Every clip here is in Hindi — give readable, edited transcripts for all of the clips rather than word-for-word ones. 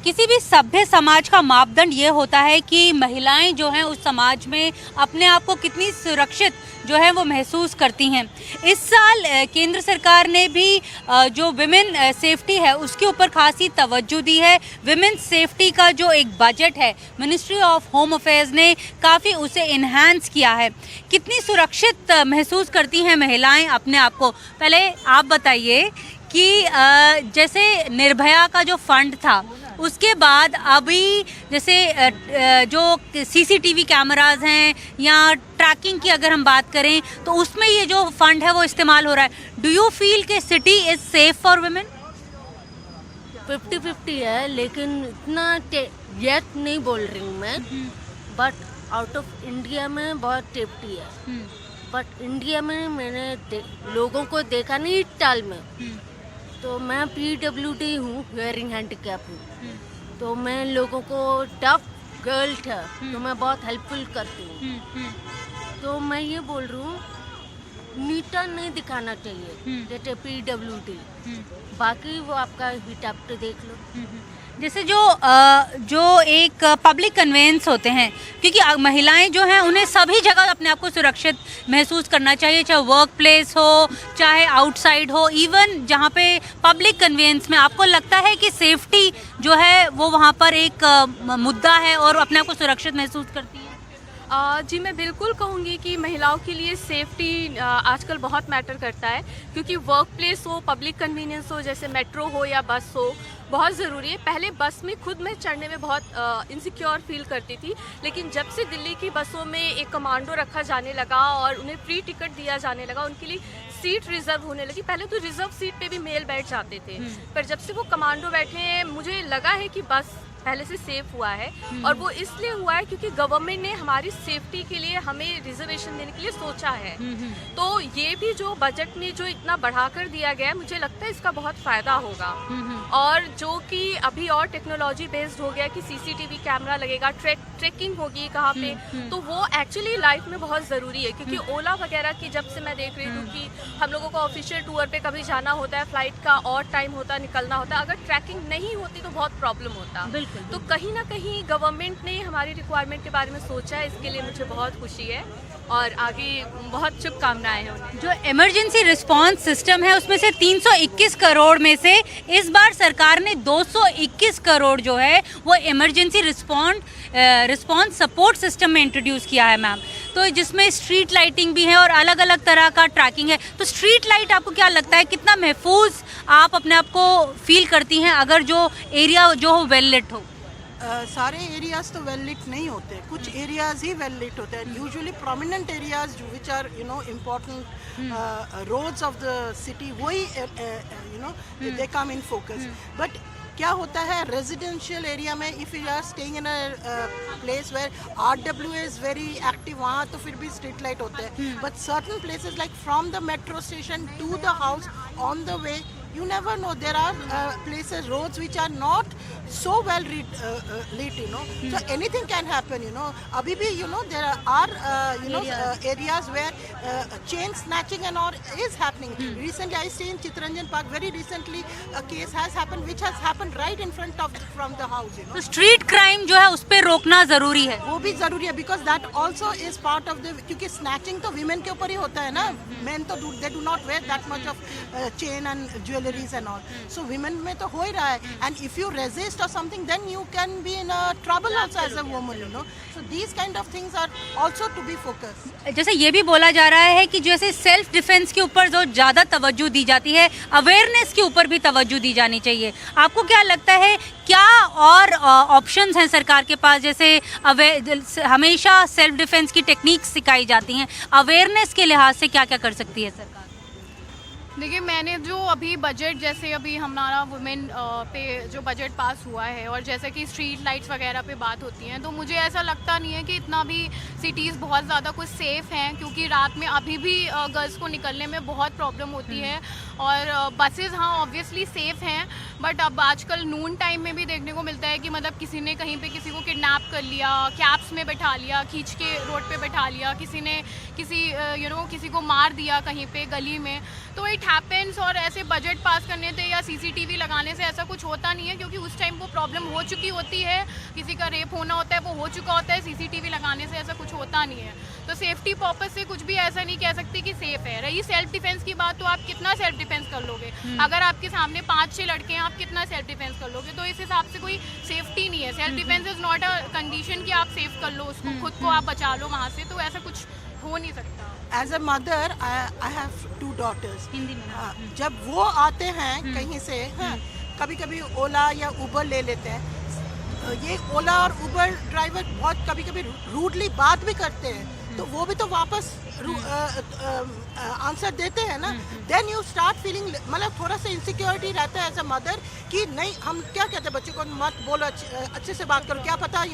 किसी भी सभ्य समाज का मापदंड ये होता है कि महिलाएं जो हैं उस समाज में अपने आप को कितनी सुरक्षित जो है वो महसूस करती हैं। इस साल केंद्र सरकार ने भी जो विमेन सेफ्टी है उसके ऊपर खासी तवज्जो दी है। विमेन सेफ्टी का जो एक बजट है मिनिस्ट्री ऑफ होम अफेयर्स ने काफ़ी उसे इन्हांस किया है। कितनी सुरक्षित महसूस करती हैं महिलाएं अपने आप को? पहले आप बताइए कि जैसे निर्भया का जो फंड था उसके बाद अभी जैसे जो सीसीटीवी कैमरास हैं या ट्रैकिंग की अगर हम बात करें तो उसमें ये जो फंड है वो इस्तेमाल हो रहा है। डू यू फील कि city is safe for women? 50-50 है, लेकिन इतना येट नहीं बोल रही हूँ मैं, बट आउट ऑफ इंडिया में बहुत सेफ्टी है। बट इंडिया में मैंने लोगों को देखा नहीं टाल में, तो मैं PWD हूँ, हियरिंग हैंडीकैप हूँ, तो मैं लोगों को टफ गर्ल था तो मैं बहुत हेल्पफुल करती हूँ। तो मैं ये बोल रही हूँ नीटा नहीं दिखाना चाहिए जैसे PWD, बाकी वो आपका हिटाप तो देख लो। जैसे जो एक पब्लिक कन्वेंस होते हैं, क्योंकि महिलाएं जो हैं उन्हें सभी जगह अपने आप को सुरक्षित महसूस करना चाहिए, चाहे वर्क प्लेस हो चाहे आउटसाइड हो, इवन जहाँ पे पब्लिक कन्वेंस में आपको लगता है कि सेफ्टी जो है वो वहाँ पर एक मुद्दा है और अपने आप को सुरक्षित महसूस करती है? जी मैं बिल्कुल कहूँगी कि महिलाओं के लिए सेफ्टी आजकल बहुत मैटर करता है, क्योंकि वर्क प्लेस हो, पब्लिक कन्वीनियंस हो, जैसे मेट्रो हो या बस हो, बहुत ज़रूरी है। पहले बस में खुद मैं चढ़ने में बहुत इनसिक्योर फील करती थी, लेकिन जब से दिल्ली की बसों में एक कमांडो रखा जाने लगा और उन्हें फ्री टिकट दिया जाने लगा, उनके लिए सीट रिजर्व होने लगी। पहले तो रिजर्व सीट पे भी मेल बैठ जाते थे, पर जब से वो कमांडो बैठे हैं मुझे लगा है कि बस पहले से सेफ हुआ है। और वो इसलिए हुआ है क्योंकि गवर्नमेंट ने हमारी सेफ्टी के लिए हमें रिजर्वेशन देने के लिए सोचा है। तो ये भी जो बजट में जो इतना बढ़ाकर दिया गया है, मुझे लगता है इसका बहुत फायदा होगा। और जो कि अभी और टेक्नोलॉजी बेस्ड हो गया कि सीसीटीवी कैमरा लगेगा, ट्रैकिंग होगी कहाँ पे, तो वो एक्चुअली लाइफ में बहुत ज़रूरी है। क्योंकि ओला वगैरह की जब से मैं देख रही हूँ कि हम लोगों को ऑफिशियल टूर पे कभी जाना होता है, फ्लाइट का और टाइम होता है, निकलना होता है, अगर ट्रैकिंग नहीं होती तो बहुत प्रॉब्लम होता। तो कहीं ना कहीं गवर्नमेंट ने हमारी रिक्वायरमेंट के बारे में सोचा है, इसके लिए मुझे बहुत खुशी है और आगे बहुत शुभकामनाएं हैं उन्हें। जो इमरजेंसी रिस्पांस सिस्टम है उसमें से 321 करोड़ में से इस बार सरकार ने 221 करोड़ जो है वो इमरजेंसी रिस्पांस सपोर्ट सिस्टम में इंट्रोड्यूस किया है मैम। तो जिसमें स्ट्रीट लाइटिंग भी है और अलग अलग तरह का ट्रैकिंग है। तो स्ट्रीट लाइट आपको क्या लगता है कितना महफूज आप अपने आप को फील करती हैं अगर जो एरिया जो हो वेल लिट हो? सारे एरियाज तो वेल लिट नहीं होते, कुछ एरियाज ही वेल लिट होते हैं। Usually prominent areas which are important roads of the city, वही they come in focus. But क्या होता है रेजिडेंशियल एरिया में, if you are staying in a place where RWA is very active, वहाँ तो फिर भी स्ट्रीट लाइट होते हैं। But certain places like from the metro station to the house on the way, you never know, there are places, roads which are not so well lit, so anything can happen, abhi bhi, there are areas where chain snatching and all is happening. Recently I stay in Chittaranjan Park, very recently a case has happened which has happened right in front of from the house, तो स्ट्रीट क्राइम जो है उस पे रोकना जरूरी है। वो भी जरूरी है, because that also is part of the, क्योंकि snatching तो women के ऊपर ही होता है ना, men तो they do not wear that much of chain and jewelries and all, so women में तो हो ही रहा है, and if you resist or something then you can be in a trouble also as a woman, so these kind of things are also to be focused. जैसे ये भी बोला जा रहा है कि जैसे सेल्फ डिफेंस के ऊपर जो ज़्यादा तवज्जो दी जाती है, अवेयरनेस के ऊपर भी तवज्जो दी जानी चाहिए। आपको क्या लगता है क्या और ऑप्शंस हैं सरकार के पास? जैसे हमेशा सेल्फ डिफेंस की टेक्निक्स सिखाई जाती हैं, अवेयरनेस के लिहाज से क्या क्या कर सकती है सरकार? देखिए, मैंने जो अभी बजट, जैसे अभी हमारा वुमेन पे जो बजट पास हुआ है और जैसे कि स्ट्रीट लाइट्स वगैरह पे बात होती हैं, तो मुझे ऐसा लगता नहीं है कि इतना भी सिटीज़ बहुत ज़्यादा कुछ सेफ़ हैं, क्योंकि रात में अभी भी गर्ल्स को निकलने में बहुत प्रॉब्लम होती है। और बसेस हाँ ऑब्वियसली सेफ़ हैं, बट अब आजकल नून टाइम में भी देखने को मिलता है कि मतलब किसी ने कहीं पे किसी को किडनैप कर लिया, कैब्स में बैठा लिया, खींच के रोड पे बैठा लिया, किसी ने किसी को मार दिया कहीं पे गली में। तो इट हैपेंस और ऐसे बजट पास करने से या सीसीटीवी लगाने से ऐसा कुछ होता नहीं है, क्योंकि उस टाइम वो प्रॉब्लम हो चुकी होती है, किसी का रेप होना होता है, वो हो चुका होता है। सीसीटीवी लगाने से ऐसा कुछ होता नहीं है। तो सेफ्टी पर्पस से कुछ भी ऐसा नहीं कह सकती कि सेफ है। रही सेल्फ डिफेंस की बात, तो आप कितना सेल्फ डिफेंस कर लोगे? अगर आपके सामने 5-6 लड़के हैं, आप कितना सेल्फ डिफेंस कर लोगे? तो इस हिसाब से कोई सेफ्टी नहीं है। Self defence is not a condition कि आप सेफ कर लो उसको, खुद को आप बचा लो वहाँ से, तो ऐसा कुछ हो नहीं सकता। As a mother I have 2 daughters। Hindi में जब वो आते हैं कहीं से, हाँ, कभी कभी ओला या उबर ले लेते हैं। ये ओला और उबर ड्राइवर बहुत कभी कभी रूडली बात भी करते हैं, तो वो भी तो वापस आंसर देते हैं ना। देन यू स्टार्ट फीलिंग, मतलब थोड़ा सा इनसिक्योरिटी रहता है एज अ मदर कि नहीं, हम क्या कहते हैं बच्चे को, मत बोलो, अच्छे से बात करो, क्या पता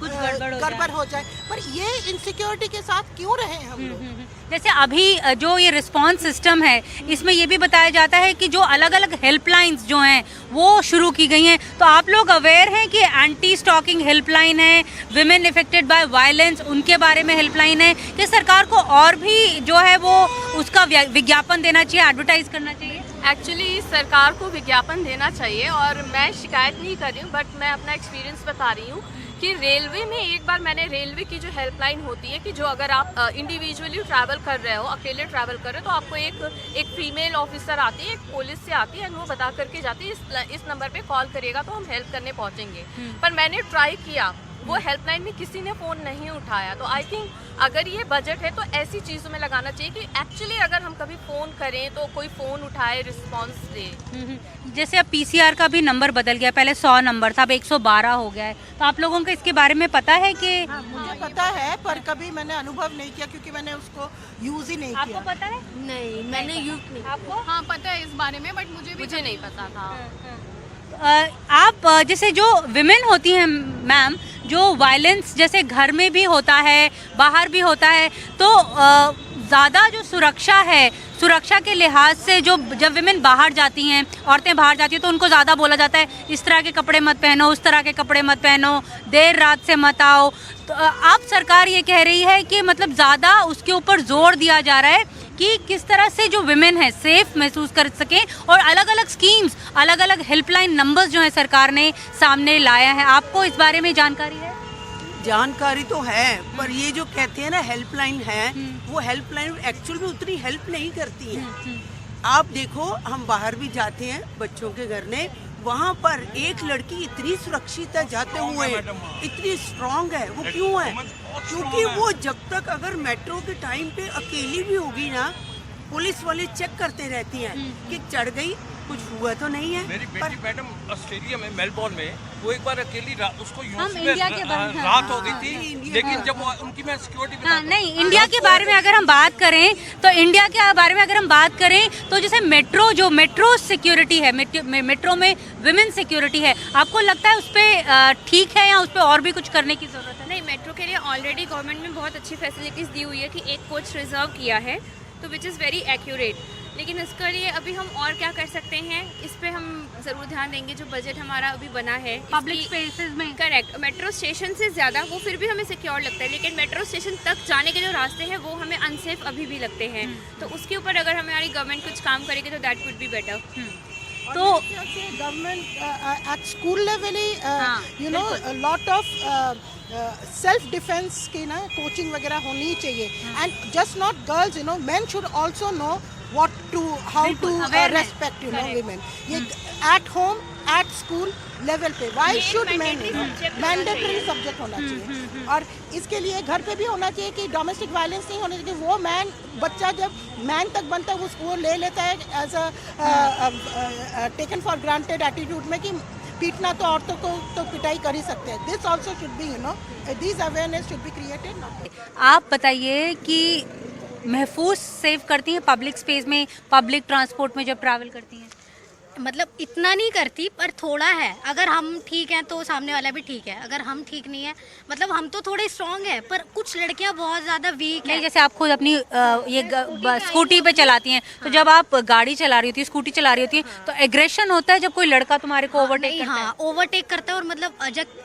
कुछ गड़बड़ हो जाए। पर ये इनसिक्योरिटी के साथ क्यों रहे हम लोग? जैसे अभी जो ये रिस्पांस सिस्टम है, इसमें ये भी बताया जाता है कि जो अलग अलग हेल्पलाइंस जो हैं वो शुरू की गई हैं। तो आप लोग अवेयर हैं कि एंटी स्टॉकिंग हेल्पलाइन है, विमेन इफेक्टेड बाय वायलेंस, उनके बारे में हेल्पलाइन है कि सरकार को और भी जो है वो उसका विज्ञापन देना चाहिए, एडवर्टाइज करना चाहिए? एक्चुअली सरकार को विज्ञापन देना चाहिए, और मैं शिकायत नहीं कर रही हूँ, बट मैं अपना एक्सपीरियंस बता रही हूँ कि रेलवे में एक बार मैंने रेलवे की जो हेल्पलाइन होती है कि जो अगर आप इंडिविजुअली ट्रैवल कर रहे हो, अकेले ट्रैवल कर रहे हो, तो आपको एक फीमेल ऑफिसर आती है, एक पुलिस से आती है, वो बता करके जाती है इस नंबर पे कॉल करिएगा तो हम हेल्प करने पहुँचेंगे। पर मैंने ट्राई किया, वो हेल्पलाइन में किसी ने फ़ोन नहीं उठाया। तो आई थिंक अगर ये बजट है तो ऐसी चीज़ों में लगाना चाहिए कि एक्चुअली अगर हम कभी फ़ोन करें तो कोई फ़ोन उठाए, रिस्पांस दे। जैसे अब पीसीआर का भी नंबर बदल गया, पहले 100 नंबर था, अब 112 हो गया है। तो आप लोगों को इसके बारे में पता है कि? मुझे पता है, पर कभी मैंने अनुभव नहीं किया क्योंकि मैंने उसको यूज ही नहीं किया। आपको पता है? नहीं, मैंने यूज नहीं। आपको? हाँ पता है इस बारे में, बट मुझे नहीं पता था। आप जैसे जो विमेन होती हैं मैम, जो वायलेंस जैसे घर में भी होता है, बाहर भी होता है, तो ज़्यादा जो सुरक्षा है, सुरक्षा के लिहाज से जो जब विमेन बाहर जाती हैं, औरतें बाहर जाती हैं, तो उनको ज़्यादा बोला जाता है इस तरह के कपड़े मत पहनो, उस तरह के कपड़े मत पहनो, देर रात से मत आओ। तो अब सरकार ये कह रही है कि मतलब ज़्यादा उसके ऊपर जोर दिया जा रहा है कि किस तरह से जो विमेन है सेफ महसूस कर सकें, और अलग अलग स्कीम्स, अलग अलग हेल्पलाइन नंबर्स जो है सरकार ने सामने लाया है। आपको इस बारे में जानकारी है? जानकारी तो है, पर ये जो कहते हैं ना हेल्पलाइन है, वो हेल्पलाइन एक्चुअल में उतनी हेल्प नहीं करती है। आप देखो, हम बाहर भी जाते हैं बच्चों के घर में, वहाँ पर एक लड़की इतनी सुरक्षित है जाते हुए, इतनी स्ट्रांग है। वो क्यों है? क्योंकि वो जब तक अगर मेट्रो के टाइम पे अकेली भी होगी ना, पुलिस वाले चेक करते रहती हैं कि चढ़ गई, कुछ हुआ तो नहीं है। मेरी बेटी मैडम ऑस्ट्रेलिया में मेलबोर्न में, वो एक बार अकेली उसको हम इंडिया के बारे में रात हो गई थी, लेकिन जब उनकी मैं सिक्योरिटी नहीं, इंडिया के बारे में अगर हम बात करें, तो इंडिया के बारे में अगर हम बात करें तो जैसे मेट्रो सिक्योरिटी है, मेट्रो में विमेन सिक्योरिटी है, आपको लगता है उस पर ठीक है या उस पर और भी कुछ करने की जरूरत है? नहीं, मेट्रो के लिए ऑलरेडी गवर्नमेंट ने बहुत अच्छी फैसिलिटीज़ दी हुई है कि एक कोच रिजर्व किया है, तो विच इज़ वेरी एक्यूरेट। लेकिन इसके लिए अभी हम और क्या कर सकते हैं, इस पे हम ज़रूर ध्यान देंगे। जो बजट हमारा अभी बना है पब्लिक स्पेसेस में, करेक्ट, मेट्रो स्टेशन से ज़्यादा वो फिर भी हमें सिक्योर लगता है, लेकिन मेट्रो स्टेशन तक जाने के जो रास्ते हैं वो हमें अनसेफ अभी भी लगते हैं। तो उसके ऊपर अगर हमारी गवर्नमेंट कुछ काम करेगी तो दैट वुड बी बेटर। तो गवर्नमेंट एट स्कूल लेवल ही you know lot of self defence की ना कोचिंग वगैरह होनी चाहिए। And just not girls, you know, men should also know what to, how to respect, you know, women. ये at home, at school level पे, why should men, mandatory subject होना चाहिए। और इसके लिए घर पे भी होना चाहिए कि डोमेस्टिक वायलेंस नहीं होना चाहिए। वो मैन, बच्चा जब मैन तक बनता है, उसको ले लेता है as a taken for granted attitude में कि पीटना तो औरतों को तो पिटाई कर ही सकते हैं। This also should be, you know, this awareness should be created. आप बताइए कि महफूज सेव करती हैं पब्लिक स्पेस में, पब्लिक ट्रांसपोर्ट में जब ट्रैवल करती हैं? मतलब इतना नहीं करती, पर थोड़ा है। अगर हम ठीक हैं तो सामने वाला भी ठीक है, अगर हम ठीक नहीं है, मतलब हम तो थोड़े स्ट्रांग है, पर कुछ लड़कियां बहुत ज़्यादा वीक नहीं, जैसे आप खुद अपनी स्कूटी पे चलाती हैं, तो जब आप गाड़ी चला रही होती है, स्कूटी चला रही होती है, तो एग्रेशन होता है जब कोई लड़का तुम्हारे को ओवरटेक करता है? हाँ, ओवरटेक करता है, और मतलब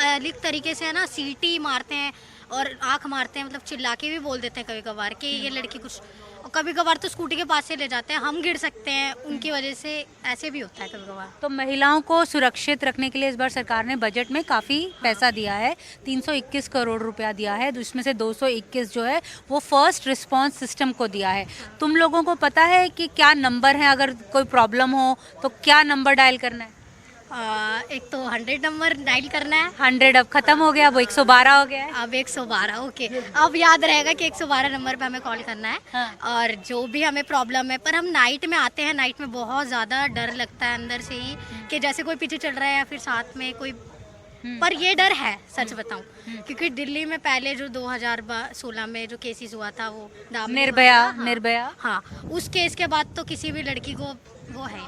अलिग तरीके से है ना, सीटी मारते हैं और आँख मारते हैं, मतलब चिल्ला के भी बोल देते हैं कभी कभार कि ये लड़की कुछ। और कभी कभार तो स्कूटी के पास से ले जाते हैं, हम गिर सकते हैं उनकी वजह से, ऐसे भी होता है कभी कभार। तो महिलाओं को सुरक्षित रखने के लिए इस बार सरकार ने बजट में काफ़ी पैसा दिया है, 321 करोड़ रुपया दिया है, जिसमें से 221 जो है वो फर्स्ट रिस्पांस सिस्टम को दिया है। तुम लोगों को पता है कि क्या नंबर है, अगर कोई प्रॉब्लम हो तो क्या नंबर डायल करना है? एक तो 100 नंबर डायल करना है। 100 अब खत्म हो गया, वो 112 हो गया है। अब 112, ओके, अब याद रहेगा कि 112 नंबर पे हमें कॉल करना है। हाँ। और जो भी हमें प्रॉब्लम है, पर हम नाइट में आते हैं, नाइट में बहुत ज़्यादा डर लगता है अंदर से ही कि जैसे कोई पीछे चल रहा है या फिर साथ में कोई, पर ये डर है, सच बताऊं, क्योंकि दिल्ली में पहले जो 2016 में जो केसेस हुआ था वो निर्भया, हाँ, उस केस के बाद तो किसी भी लड़की को वो है ही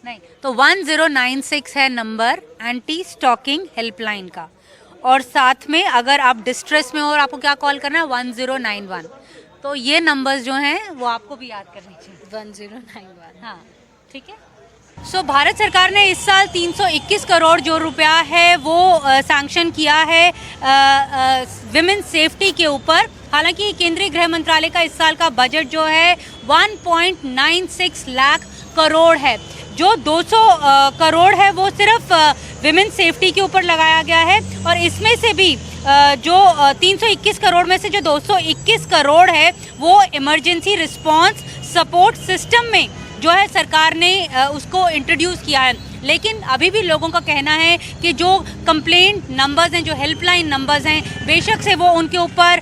नहीं। तो 1096 है नंबर एंटी स्टॉकिंग हेल्पलाइन का, और साथ में अगर आप डिस्ट्रेस में हो और आपको क्या कॉल करना है, 1091। तो ये नंबर्स जो हैं वो आपको भी याद करनी चाहिए, 1091। हाँ, ठीक है। सो भारत सरकार ने इस साल 321 करोड़ जो रुपया है वो सैंक्शन किया है विमेन सेफ्टी के ऊपर। हालांकि केंद्रीय गृह मंत्रालय का इस साल का बजट जो है 1.96 लाख करोड़ है। जो 200 करोड़ है वो सिर्फ विमेन सेफ्टी के ऊपर लगाया गया है, और इसमें से भी जो 321 करोड़ में से जो 221 करोड़ है वो इमरजेंसी रिस्पांस सपोर्ट सिस्टम में जो है सरकार ने उसको इंट्रोड्यूस किया है। लेकिन अभी भी लोगों का कहना है कि जो कंप्लेंट नंबर्स हैं, जो हेल्पलाइन नंबर्स हैं, बेशक से वो उनके ऊपर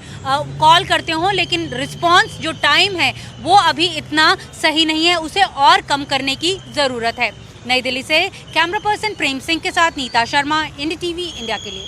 कॉल करते हों, लेकिन रिस्पांस जो टाइम है वो अभी इतना सही नहीं है, उसे और कम करने की ज़रूरत है। नई दिल्ली से कैमरा पर्सन प्रेम सिंह के साथ Neeta Sharma, India TV India के लिए।